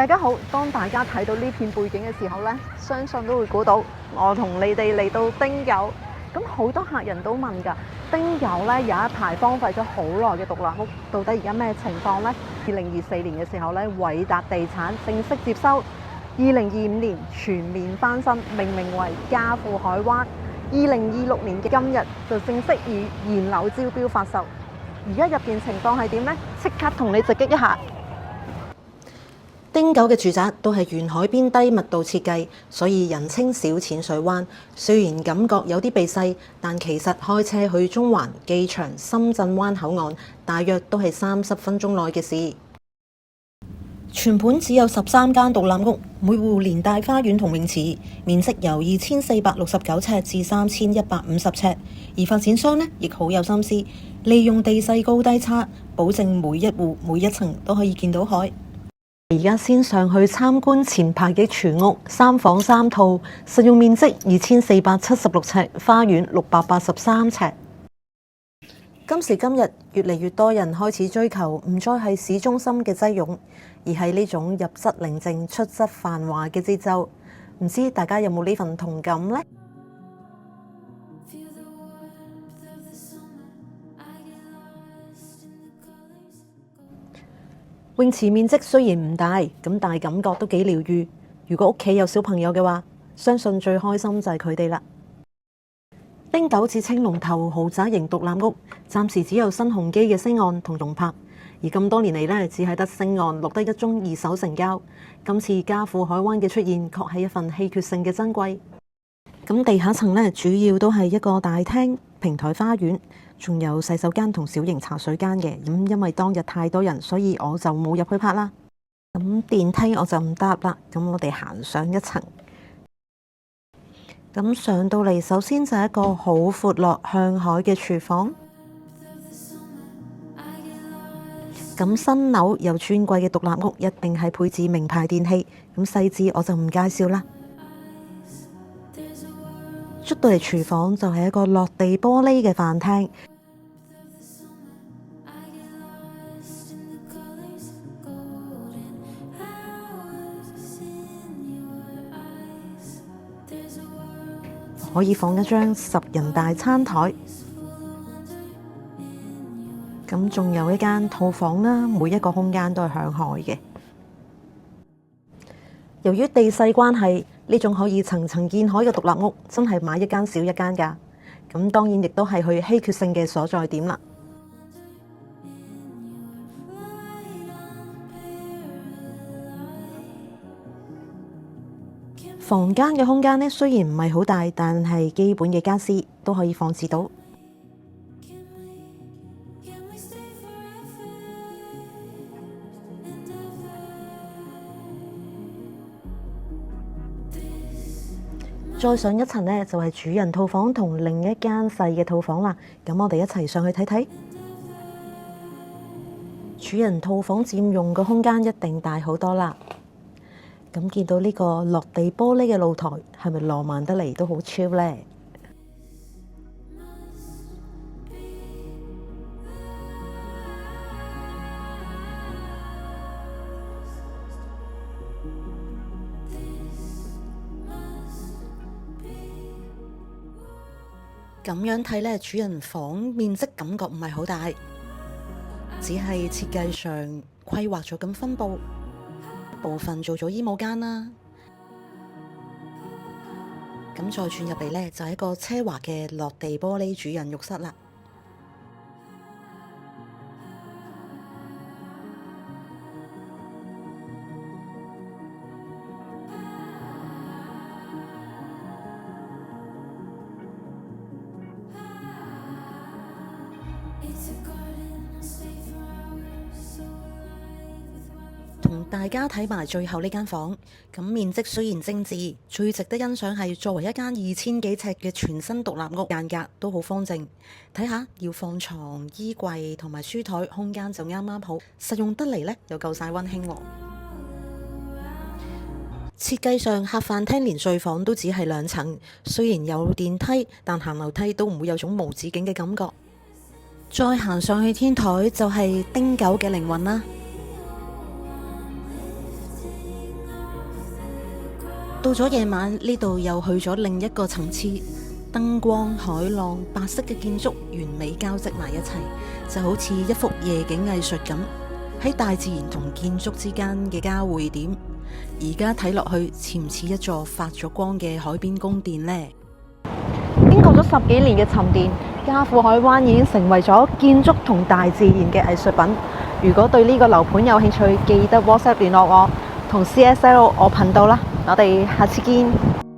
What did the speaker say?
大家好，當大家睇到呢片背景嘅時候呢，相信都會估到我同你哋嚟到汀九。咁好多客人都問㗎，汀九呢有一排荒廢咗好耐嘅獨立屋，到底而家咩情況呢？2024年嘅時候呢，偉達地產正式接收，2025年全面翻新，命名為嘉富海灣。2026年嘅今日就正式以現樓招標發售。而家入邊情況係點呢？即刻同你直擊一下。汀九嘅住宅都係沿海邊低密度設計，所以人稱小淺水灣。雖然感覺有啲避世，但其實開車去中環、機場、深圳灣口岸，大約都係30分鐘內嘅事。全盤只有13間獨立屋，每戶連帶花園同泳池，面積由2469尺至3150尺。而發展商呢，亦好有心思，利用地勢高低差，保證每一戶每一層都可以見到海。而家先上去參觀前排嘅全屋，3房3套，實用面積2476尺，花園683尺。今時今日，越嚟越多人開始追求唔再係市中心嘅擠擁，而係呢種入質寧靜、出質繁華嘅節奏。唔知大家有冇呢份同感呢？泳池面積雖然唔大，咁但係感覺都幾療癒。如果屋企有小朋友嘅話，相信最開心就係佢哋啦。汀九自稱龍頭豪宅型獨立屋，暫時只有新鴻基嘅星岸同融柏，而咁多年嚟呢，只係得星岸錄得一宗二手成交。今次嘉富海灣嘅出現，確係一份稀缺性嘅珍貴。咁地下層呢，主要都係一個大廳、平台花園，仲有洗手間同小型茶水間嘅。咁因為當日太多人，所以我就冇入去拍啦。咁電梯我就唔搭啦。咁我哋行上一層。咁上到嚟，首先就係一個好闊落向海嘅廚房。咁新樓有尊貴嘅獨立屋，一定係配置名牌電器。咁細緻我就唔介紹啦。出到嚟廚房就係一個落地玻璃嘅飯廳。可以放一張10人大餐台，咁仲有一間套房啦，每一個空間都係向海嘅。由於地勢關係，呢種可以層層見海嘅獨立屋，真係買一間少一間㗎。咁當然亦都係佢稀缺性嘅所在點啦。房間嘅空間呢，雖然唔係好大，但係基本嘅家私都可以放置到。再上一層呢，就係主人套房同另一間細嘅套房啦。咁我哋一齊上去睇睇。主人套房佔用嘅空間一定大好多啦。咁見到呢個落地玻璃嘅露台，係咪浪漫得嚟都好 chill 呢？咁樣睇呢，主人房面積感覺唔係好大，只係設計上規劃咗咁分佈。部分做咗衣帽間啦，咁再轉入嚟呢，就係一個奢華嘅落地玻璃主人浴室啦。同大家睇埋最後呢間房，咁面積雖然精緻，最值得欣賞係作為一間2000幾尺嘅全新獨立屋，間隔都好方正。睇下要放床、衣櫃同埋書台，空間就啱啱好，實用得嚟呢又夠晒溫馨。設計上，客飯廳連睡房都只係2層，雖然有電梯，但行樓梯都唔會有種無止境嘅感覺。再行上去天台就係汀九嘅靈魂啦。到咗夜晚，呢度又去咗另一個層次，燈光、海浪、白色嘅建築完美交織埋一齊，就好似一幅夜景藝術咁，喺大自然同建築之間嘅交匯點。而家睇落去似唔似一座發咗光嘅海邊宮殿呢？經過咗10幾年嘅沉澱，嘉富海灣已經成為咗建築同大自然嘅藝術品。如果對呢個樓盤有興趣，記得 WhatsApp 聯絡我，同 CSL 我頻道啦。我哋下次見。